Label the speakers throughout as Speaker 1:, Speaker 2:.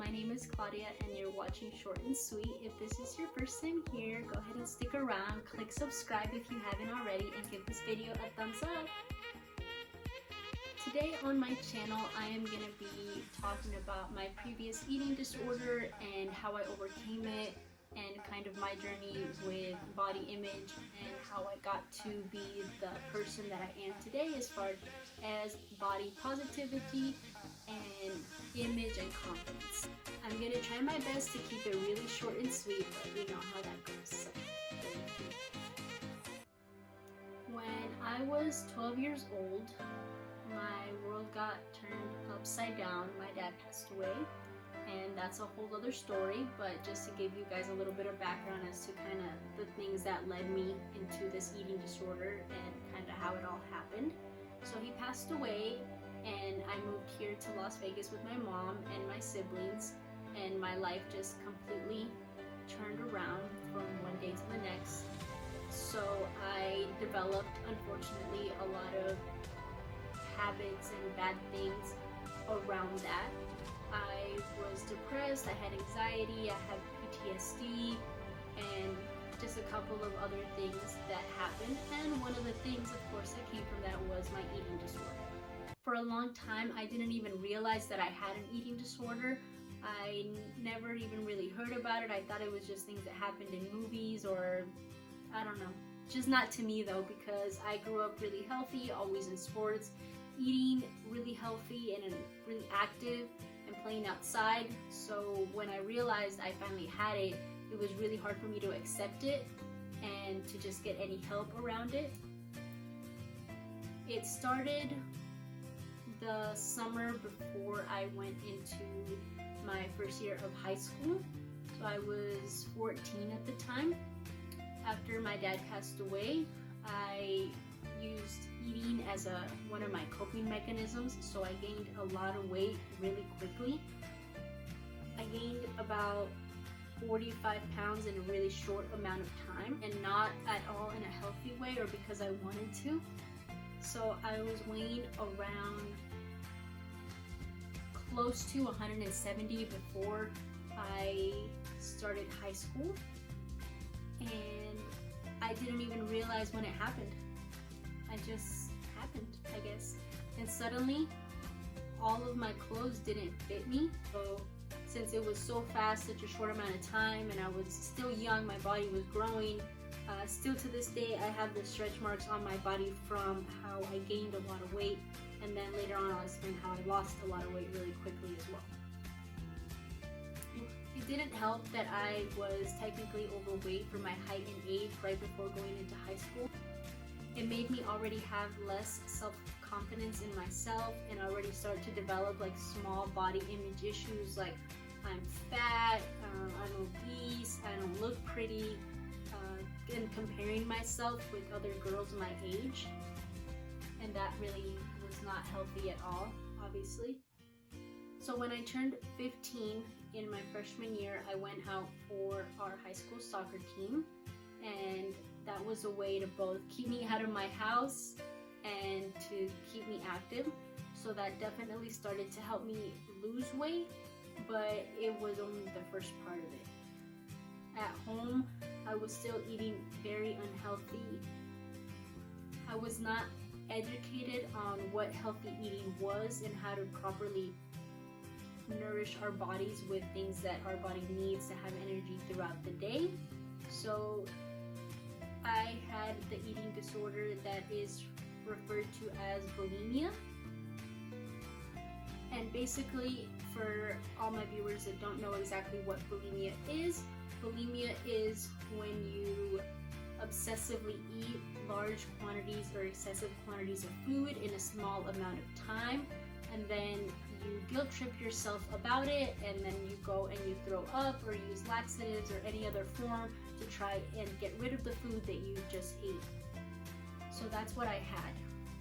Speaker 1: my name is Claudia and you're watching Short and Sweet. If this is your first time here, go ahead and stick around, click subscribe if you haven't already, and give this video a thumbs up. Today on my channel, I am going to be talking about my previous eating disorder and how I overcame it, and kind of my journey with body image and how I got to be the person that I am today as far as body positivity and image and confidence. I'm going to try my best to keep it really short and sweet, but you know how that goes. So, when I was 12 years old, my world got turned upside down. My dad passed away. And that's a whole other story, but just to give you guys a little bit of background as to kind of the things that led me into this eating disorder and kind of how it all happened. So he passed away and I moved here to Las Vegas with my mom and my siblings, and my life just completely turned around from one day to the next. So I developed, unfortunately, a lot of habits and bad things around that. I was depressed, I had anxiety, I had PTSD, and just a couple of other things that happened. And one of the things, of course, that came from that was my eating disorder. For a long time, I didn't even realize that I had an eating disorder. I never even really heard about it. I thought it was just things that happened in movies, or I don't know. Just not to me though, because I grew up really healthy, always in sports, eating really healthy and really active, and playing outside. So when I realized I finally had it, it was really hard for me to accept it and to just get any help around it. It started the summer before I went into my first year of high school. So I was 14 at the time. After my dad passed away, I used eating as one of my coping mechanisms, so I gained a lot of weight really quickly. I gained about 45 pounds in a really short amount of time, and not at all in a healthy way or because I wanted to. So I was weighing around close to 170 before I started high school, and I didn't even realize when it happened. It just happened, I guess. And suddenly, all of my clothes didn't fit me. So since it was so fast, such a short amount of time, and I was still young, my body was growing. Still to this day, I have the stretch marks on my body from how I gained a lot of weight. And then later on, I'll explain how I lost a lot of weight really quickly as well. It didn't help that I was technically overweight for my height and age right before going into high school. It made me already have less self-confidence in myself and already start to develop like small body image issues, like I'm fat, I'm obese, I don't look pretty, and comparing myself with other girls my age. And that really was not healthy at all, obviously. So when I turned 15 in my freshman year, I went out for our high school soccer team, and that was a way to both keep me out of my house and to keep me active. So that definitely started to help me lose weight, but it was only the first part of it. At home, I was still eating very unhealthy. I was not educated on what healthy eating was and how to properly nourish our bodies with things that our body needs to have energy throughout the day. So I had the eating disorder that is referred to as bulimia. And basically, for all my viewers that don't know exactly what bulimia is when you obsessively eat large quantities or excessive quantities of food in a small amount of time, and then you guilt trip yourself about it, and then you go and you throw up or use laxatives or any other form to try and get rid of the food that you just ate. So that's what I had.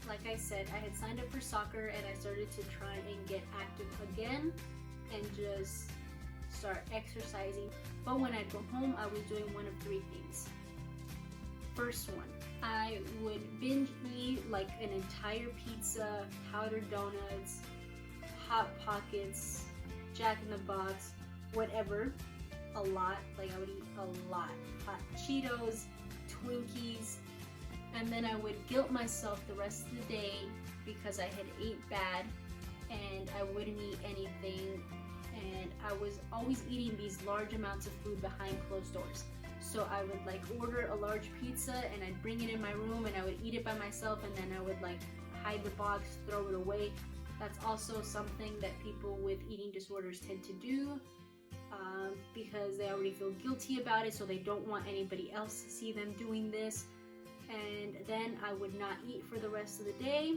Speaker 1: Like I said, I had signed up for soccer and I started to try and get active again and just start exercising. But when I'd go home, I was doing one of three things. First one, I would binge eat like an entire pizza, powdered donuts, Hot Pockets, Jack in the Box, whatever, a lot. Like I would eat a lot. Hot Cheetos, Twinkies, and then I would guilt myself the rest of the day because I had ate bad and I wouldn't eat anything, and I was always eating these large amounts of food behind closed doors. So I would like order a large pizza and I'd bring it in my room and I would eat it by myself, and then I would like hide the box, throw it away. That's also something that people with eating disorders tend to do because they already feel guilty about it, so they don't want anybody else to see them doing this. And then I would not eat for the rest of the day.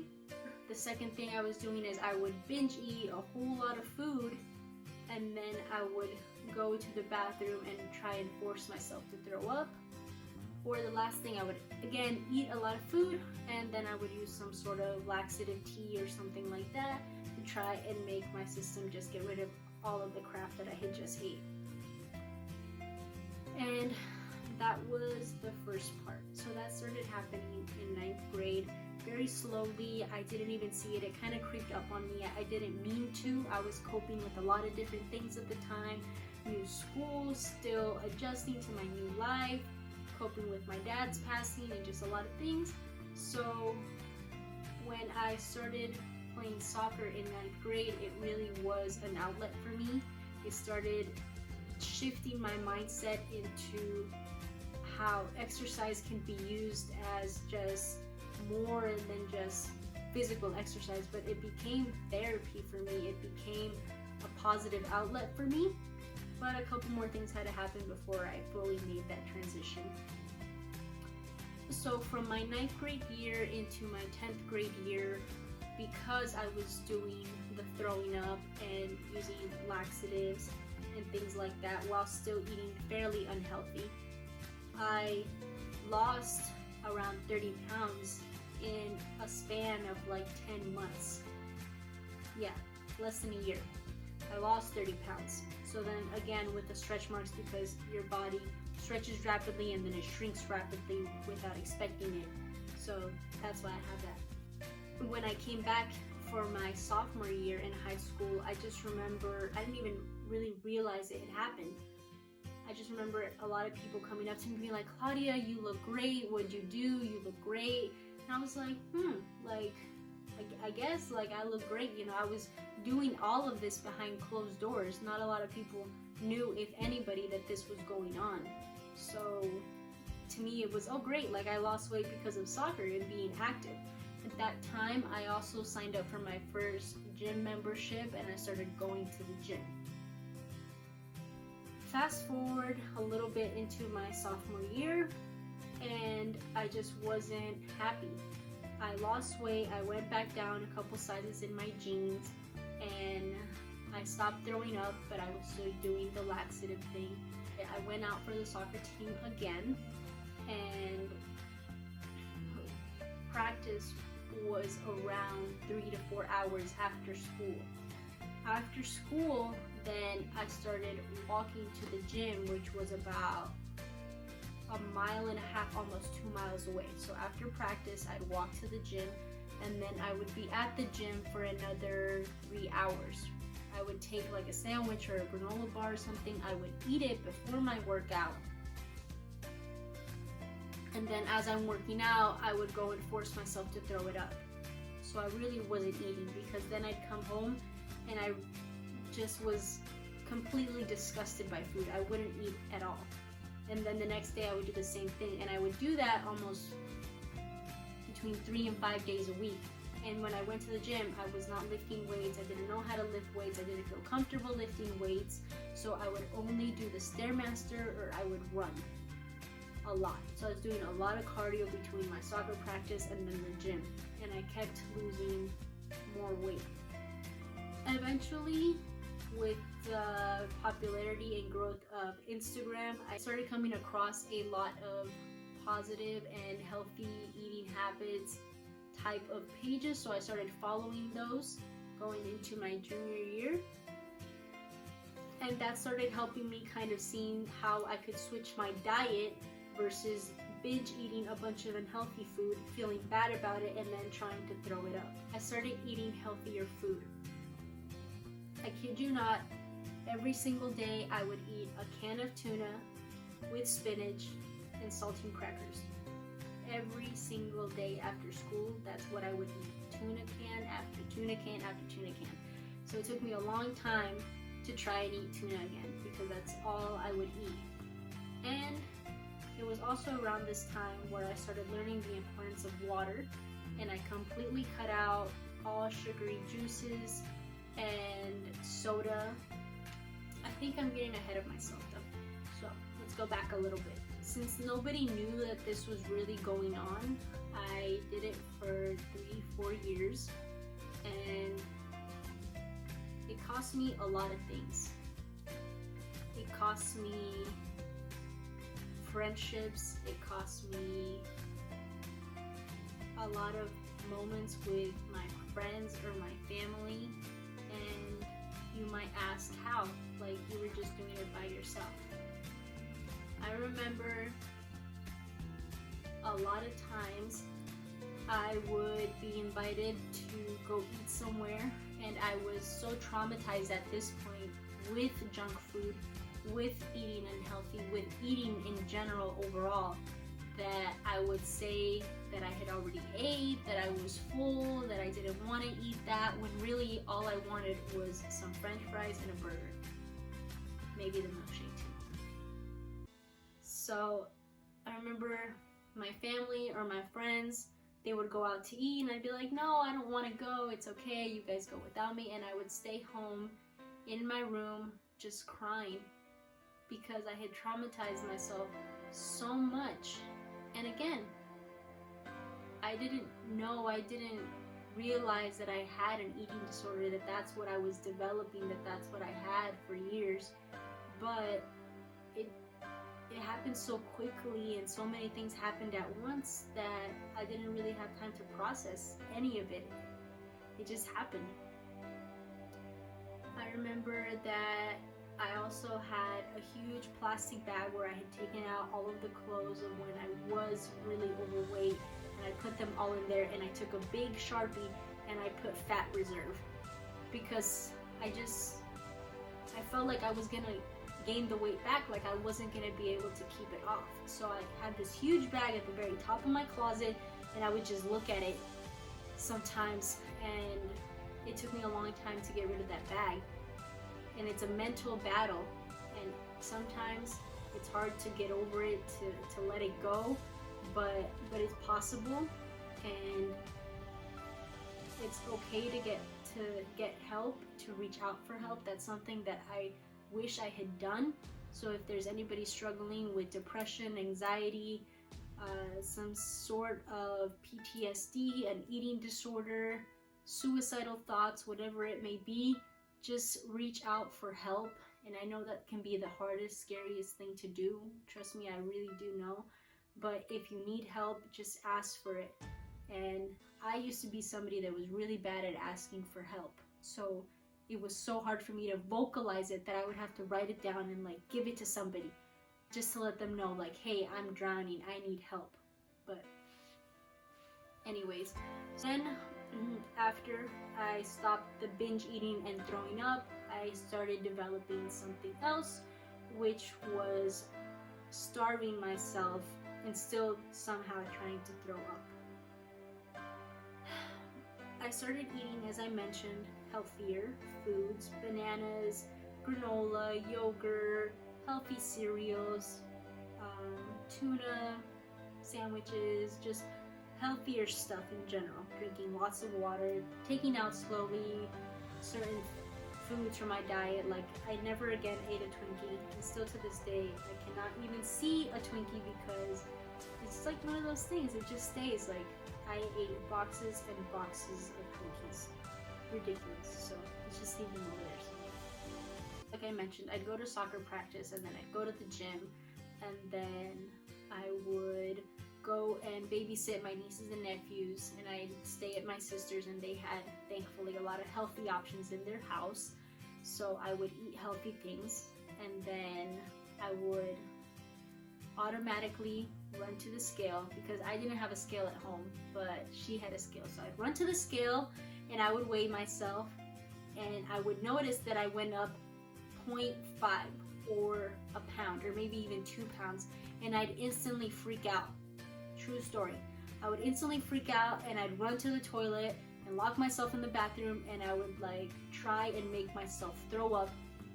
Speaker 1: The second thing I was doing is I would binge eat a whole lot of food, and then I would go to the bathroom and try and force myself to throw up. Or the last thing, I would again eat a lot of food, and then I would use some sort of laxative tea or something like that to try and make my system just get rid of all of the crap that I had just ate. And that was the first part. So that started happening in 9th grade. Very slowly. I didn't even see it. It kind of creeped up on me. I didn't mean to. I was coping with a lot of different things at the time. New school, still adjusting to my new life, coping with my dad's passing, and just a lot of things. So when I started playing soccer in 9th grade, it really was an outlet for me. It started shifting my mindset into how exercise can be used as just more than just physical exercise, but it became therapy for me. It became a positive outlet for me. But a couple more things had to happen before I fully made that transition. So from my 9th grade year into my 10th grade year, because I was doing the throwing up and using laxatives and things like that while still eating fairly unhealthy, I lost around 30 pounds in a span of like 10 months. Yeah, less than a year. I lost 30 pounds. So then again with the stretch marks, because your body stretches rapidly and then it shrinks rapidly without expecting it. So that's why I have that. When I came back for my sophomore year in high school, I just remember, I didn't even really realize it had happened. I just remember a lot of people coming up to me being like, Claudia, you look great. What'd you do? You look great. And I was like, I guess like I look great. You know, I was doing all of this behind closed doors. Not a lot of people knew, if anybody, that this was going on. So to me it was, oh great, like I lost weight because of soccer and being active. At that time I also signed up for my first gym membership and I started going to the gym. Fast forward a little bit into my sophomore year and I just wasn't happy. I lost weight, I went back down a couple sizes in my jeans, and I stopped throwing up, but I was still doing the laxative thing. I went out for the soccer team again, and practice was around 3 to 4 hours after school. After school, then I started walking to the gym, which was about 1.5 miles, almost 2 miles away. So after practice, I'd walk to the gym, and then I would be at the gym for another 3 hours. I would take like a sandwich or a granola bar or something. I would eat it before my workout. And then as I'm working out, I would go and force myself to throw it up. So I really wasn't eating, because then I'd come home and I just was completely disgusted by food. I wouldn't eat at all. And then the next day I would do the same thing, and I would do that almost between 3 and 5 days a week. And when I went to the gym, I was not lifting weights. I didn't know how to lift weights. I didn't feel comfortable lifting weights. So I would only do the Stairmaster, or I would run a lot. So I was doing a lot of cardio between my soccer practice and then the gym. And I kept losing more weight. Eventually, with the popularity and growth of Instagram, I started coming across a lot of positive and healthy eating habits type of pages, so I started following those going into my junior year, and that started helping me kind of seeing how I could switch my diet versus binge eating a bunch of unhealthy food, feeling bad about it, and then trying to throw it up. I started eating healthier food. I kid you not, Every single day I would eat a can of tuna with spinach and saltine crackers. Every single day after school, that's what I would eat. Tuna can after tuna can after tuna can. So it took me a long time to try and eat tuna again because that's all I would eat. And it was also around this time where I started learning the importance of water, and I completely cut out all sugary juices and soda. I think I'm getting ahead of myself though. So let's go back a little bit. Since nobody knew that this was really going on, I did it for 3-4 years, and it cost me a lot of things. It cost me friendships, it cost me a lot of moments with my friends or my family, and you might ask how, like you were just doing it by yourself. I remember a lot of times I would be invited to go eat somewhere, and I was so traumatized at this point with junk food, with eating unhealthy, with eating in general overall, that I would say that I had already ate, that I was full, that I didn't want to eat that, when really all I wanted was some french fries and a burger. Maybe the milkshake too. So I remember my family or my friends, they would go out to eat and I'd be like, no, I don't want to go, it's okay, you guys go without me. And I would stay home in my room just crying because I had traumatized myself so much. And again, I didn't realize that I had an eating disorder, that that's what I was developing, that that's what I had for years. But it happened so quickly, and so many things happened at once that I didn't really have time to process any of it. It just happened. I remember that I also had a huge plastic bag where I had taken out all of the clothes of when I was really overweight, and I put them all in there, and I took a big Sharpie and I put fat reserve because I felt like I was gonna gain the weight back, like I wasn't gonna be able to keep it off. So I had this huge bag at the very top of my closet, and I would just look at it sometimes, and it took me a long time to get rid of that bag. And it's a mental battle, and sometimes it's hard to get over it, to let it go, but it's possible, and it's okay to get help, to reach out for help. That's something that I wish I had done. So if there's anybody struggling with depression, anxiety, some sort of PTSD, an eating disorder, suicidal thoughts, whatever it may be, just reach out for help. And I know that can be the hardest, scariest thing to do. Trust me, I really do know. But if you need help, just ask for it. And I used to be somebody that was really bad at asking for help. So it was so hard for me to vocalize it that I would have to write it down and like give it to somebody just to let them know, like, hey, I'm drowning, I need help. But anyways, then after I stopped the binge eating and throwing up, I started developing something else, which was starving myself and still somehow trying to throw up. I started eating, as I mentioned, healthier foods, bananas, granola, yogurt, healthy cereals, tuna, sandwiches, just healthier stuff in general. Drinking lots of water, taking out slowly certain foods from my diet. Like, I never again ate a Twinkie, and still to this day I cannot even see a Twinkie because it's like one of those things, it just stays. Like, I ate boxes and boxes of Twinkies. Ridiculous. So let's just leave them over there somewhere. Like I mentioned, I'd go to soccer practice, and then I'd go to the gym, and then I would go and babysit my nieces and nephews, and I'd stay at my sister's, and they had, thankfully, a lot of healthy options in their house. So I would eat healthy things, and then I would automatically run to the scale because I didn't have a scale at home, but she had a scale. So I'd run to the scale and I would weigh myself, and I would notice that I went up 0.5 or a pound or maybe even 2 pounds, and I'd instantly freak out. True story. I would instantly freak out and I'd run to the toilet and lock myself in the bathroom, and I would like try and make myself throw up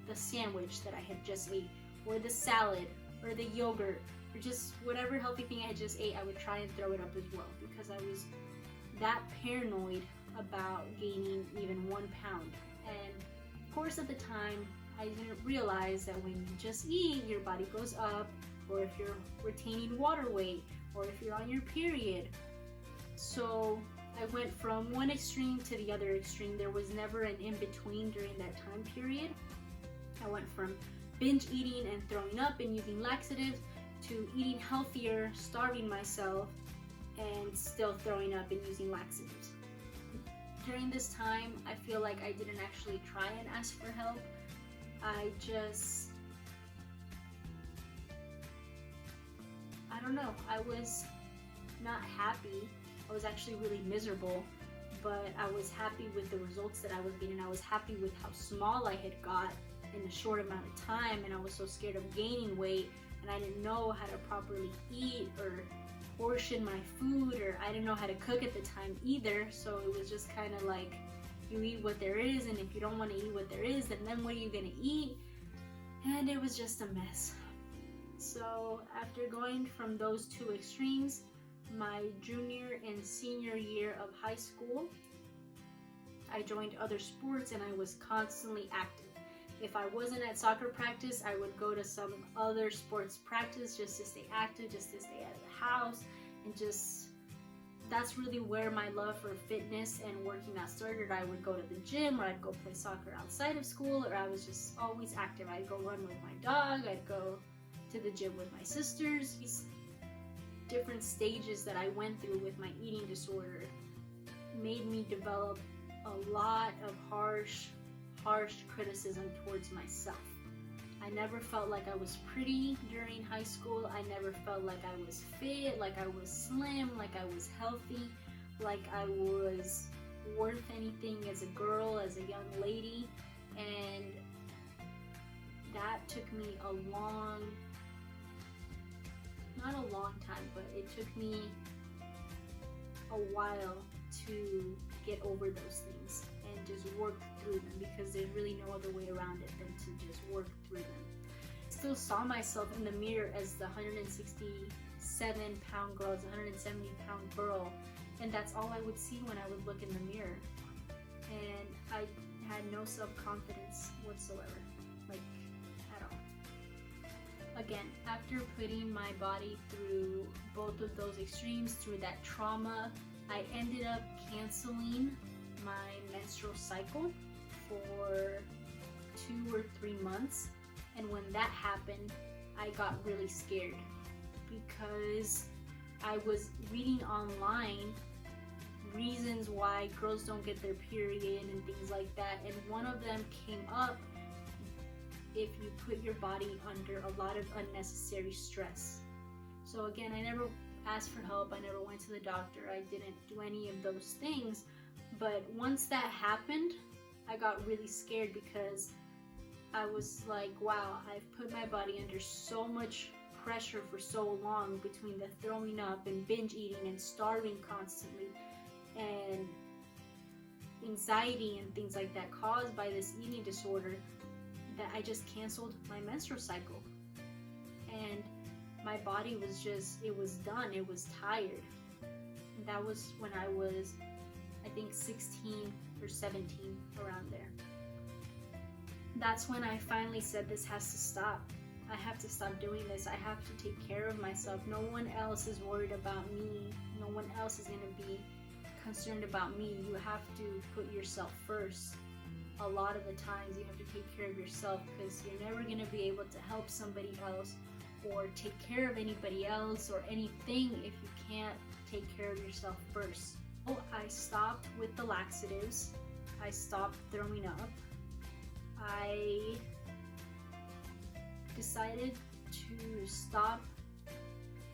Speaker 1: the sandwich that I had just ate, or the salad, or the yogurt, or just whatever healthy thing I had just ate. I would try and throw it up as well because I was that paranoid about gaining even 1 pound. And of course at the time I didn't realize that when you just eat, your body goes up, or if you're retaining water weight, or if you're on your period. So I went from one extreme to the other extreme. There was never an in-between during that time period. I went from binge eating and throwing up and using laxatives to eating healthier, starving myself, and still throwing up and using laxatives. During this time, I feel like I didn't actually try and ask for help. I don't know, I was not happy. I was actually really miserable, but I was happy with the results that I was getting. I was happy with how small I had got in a short amount of time, and I was so scared of gaining weight, and I didn't know how to properly eat or portion my food, or I didn't know how to cook at the time either. So it was just kind of like, you eat what there is, and if you don't want to eat what there is, then what are you gonna eat? And it was just a mess. So after going from those two extremes, my junior and senior year of high school, I joined other sports and I was constantly active. If I wasn't at soccer practice, I would go to some other sports practice just to stay active, just to stay out of the house, and just, that's really where my love for fitness and working out started. I would go to the gym, or I'd go play soccer outside of school, or I was just always active. I'd go run with my dog, I'd go to the gym with my sisters. These different stages that I went through with my eating disorder made me develop a lot of harsh criticism towards myself. I never felt like I was pretty during high school. I never felt like I was fit, like I was slim, like I was healthy, like I was worth anything as a girl, as a young lady. And that took me not a long time, but it took me a while to get over those things and just work through them, because there's really no other way around it than to just work through them. I still saw myself in the mirror as the 167-pound girl, as a 170-pound girl, and that's all I would see when I would look in the mirror. And I had no self-confidence whatsoever, like at all. Again, after putting my body through both of those extremes, through that trauma, I ended up canceling my menstrual cycle for 2 or 3 months. And when that happened, I got really scared, because I was reading online reasons why girls don't get their period and things like that, and one of them came up: if you put your body under a lot of unnecessary stress. So again, I never asked for help, I never went to the doctor, I didn't do any of those things. But once that happened, I got really scared, because I was like, wow, I've put my body under so much pressure for so long, between the throwing up and binge eating and starving constantly and anxiety and things like that caused by this eating disorder, that I just canceled my menstrual cycle. And my body was just, it was done, it was tired. And that was when I was, I think 16 or 17, around there. That's when I finally said, this has to stop. I have to stop doing this. I have to take care of myself. No one else is worried about me. No one else is going to be concerned about me. You have to put yourself first. A lot of the times you have to take care of yourself, because you're never going to be able to help somebody else or take care of anybody else or anything if you can't take care of yourself first. So I stopped with the laxatives. I stopped throwing up. I decided to stop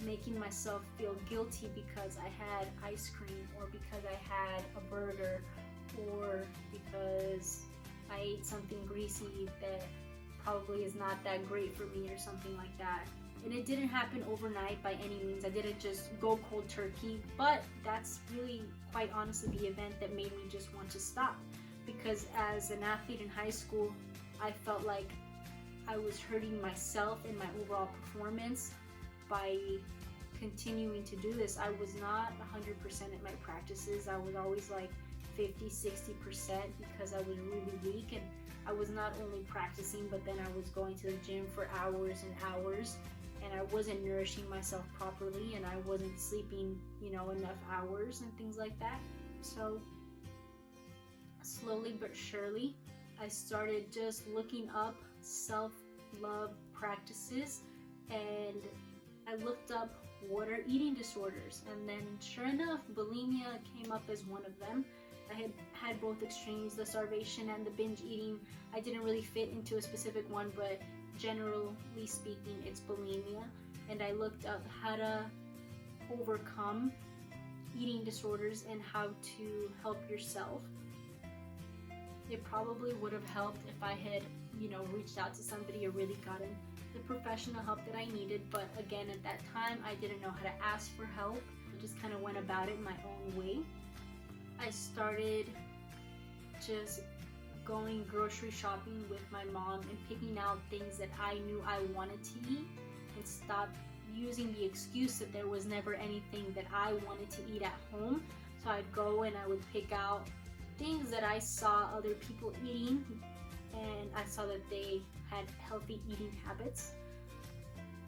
Speaker 1: making myself feel guilty because I had ice cream, or because I had a burger, or because I ate something greasy that probably is not that great for me or something like that. And it didn't happen overnight by any means. I didn't just go cold turkey, but that's really quite honestly the event that made me just want to stop. Because as an athlete in high school, I felt like I was hurting myself and my overall performance by continuing to do this. I was not 100% at my practices. I was always like 50-60% because I was really weak, and I was not only practicing, but then I was going to the gym for hours and hours, and I wasn't nourishing myself properly, and I wasn't sleeping, enough hours and things like that. So slowly but surely, I started just looking up self-love practices, and I looked up what are eating disorders, and then sure enough, bulimia came up as one of them. I had both extremes, the starvation and the binge eating. I didn't really fit into a specific one, but generally speaking, it's bulimia. And I looked up how to overcome eating disorders and how to help yourself. It probably would have helped if I had, reached out to somebody or really gotten the professional help that I needed. But again, at that time, I didn't know how to ask for help. I just kind of went about it my own way. I started just going grocery shopping with my mom and picking out things that I knew I wanted to eat, and stopped using the excuse that there was never anything that I wanted to eat at home. So I'd go and I would pick out things that I saw other people eating, and I saw that they had healthy eating habits.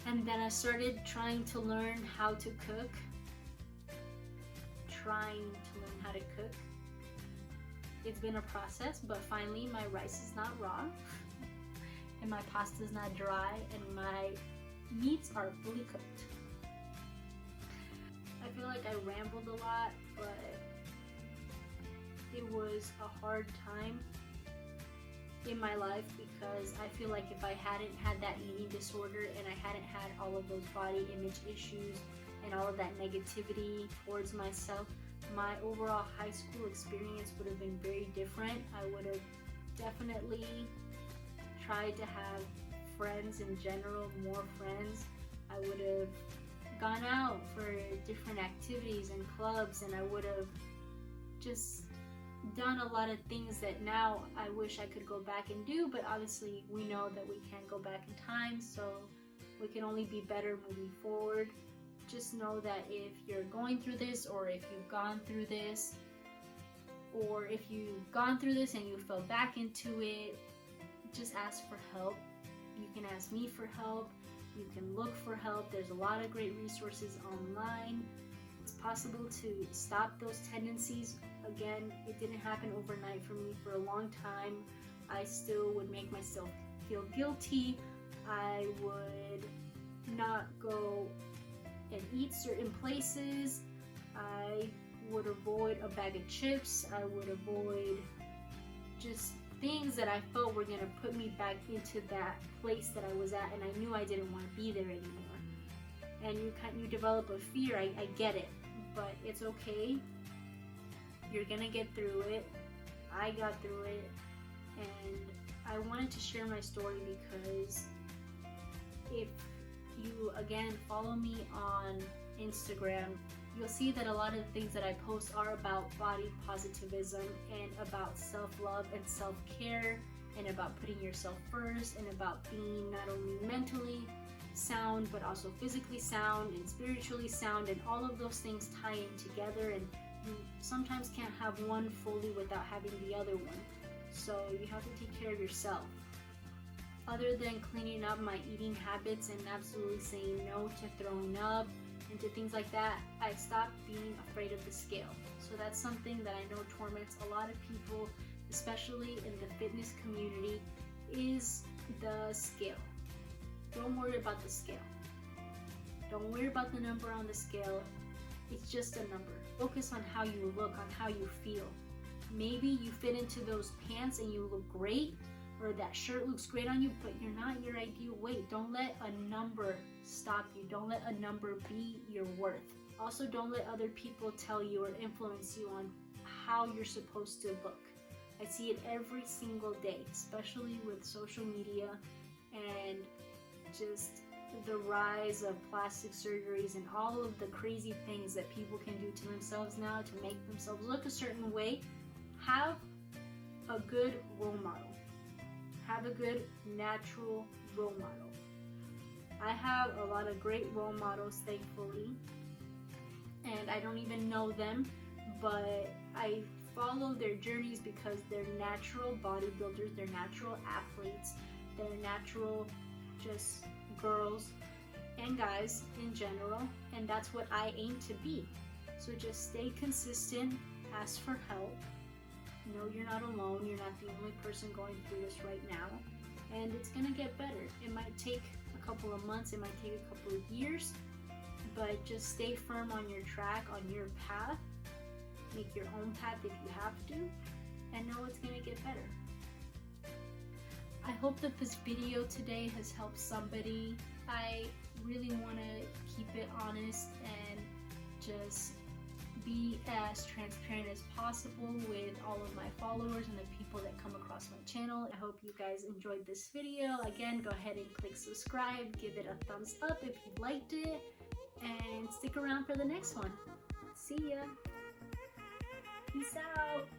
Speaker 1: And then I started trying to learn how to cook. It's been a process, but finally my rice is not raw and my pasta is not dry and my meats are fully cooked. I feel like I rambled a lot, but it was a hard time in my life because I feel like if I hadn't had that eating disorder and I hadn't had all of those body image issues and all of that negativity towards myself, my overall high school experience would have been very different. I would have definitely tried to have friends in general, more friends. I would have gone out for different activities and clubs, and I would have just done a lot of things that now I wish I could go back and do, but obviously we know that we can't go back in time, so we can only be better moving forward. Just know that if you're going through this, or if you've gone through this, or if you've gone through this and you fell back into it, just ask for help. You can ask me for help. You can look for help. There's a lot of great resources online. It's possible to stop those tendencies. Again, it didn't happen overnight for me. For a long time, I still would make myself feel guilty. I would not go and eat certain places. I would avoid a bag of chips. I would avoid just things that I felt were gonna put me back into that place that I was at, and I knew I didn't want to be there anymore. And you develop a fear. I get it, but it's okay. You're gonna get through it. I got through it, and I wanted to share my story because if you again follow me on Instagram, you'll see that a lot of the things that I post are about body positivism and about self-love and self-care and about putting yourself first and about being not only mentally sound but also physically sound and spiritually sound, and all of those things tie in together, and you sometimes can't have one fully without having the other one. So you have to take care of yourself. Other than cleaning up my eating habits and absolutely saying no to throwing up and to things like that, I stopped being afraid of the scale. So that's something that I know torments a lot of people, especially in the fitness community, is the scale. Don't worry about the scale. Don't worry about the number on the scale. It's just a number. Focus on how you look, on how you feel. Maybe you fit into those pants and you look great, or that shirt looks great on you, but you're not your ideal weight. Don't let a number stop you. Don't let a number be your worth. Also, don't let other people tell you or influence you on how you're supposed to look. I see it every single day, especially with social media and just the rise of plastic surgeries and all of the crazy things that people can do to themselves now to make themselves look a certain way, have a good role model. Have a good natural role model. I have a lot of great role models, thankfully, and I don't even know them, but I follow their journeys because they're natural bodybuilders, they're natural athletes, they're natural just girls and guys in general, and that's what I aim to be. So just stay consistent, ask for help. Know you're not alone, you're not the only person going through this right now, and it's gonna get better. It might take a couple of months, it might take a couple of years, but just stay firm on your track, on your path. Make your own path if you have to, and know it's gonna get better. I hope that this video today has helped somebody. I really want to keep it honest and just be as transparent as possible with all of my followers and the people that come across my channel. I hope you guys enjoyed this video. Again, go ahead and click subscribe, give it a thumbs up if you liked it, and stick around for the next one. See ya! Peace out!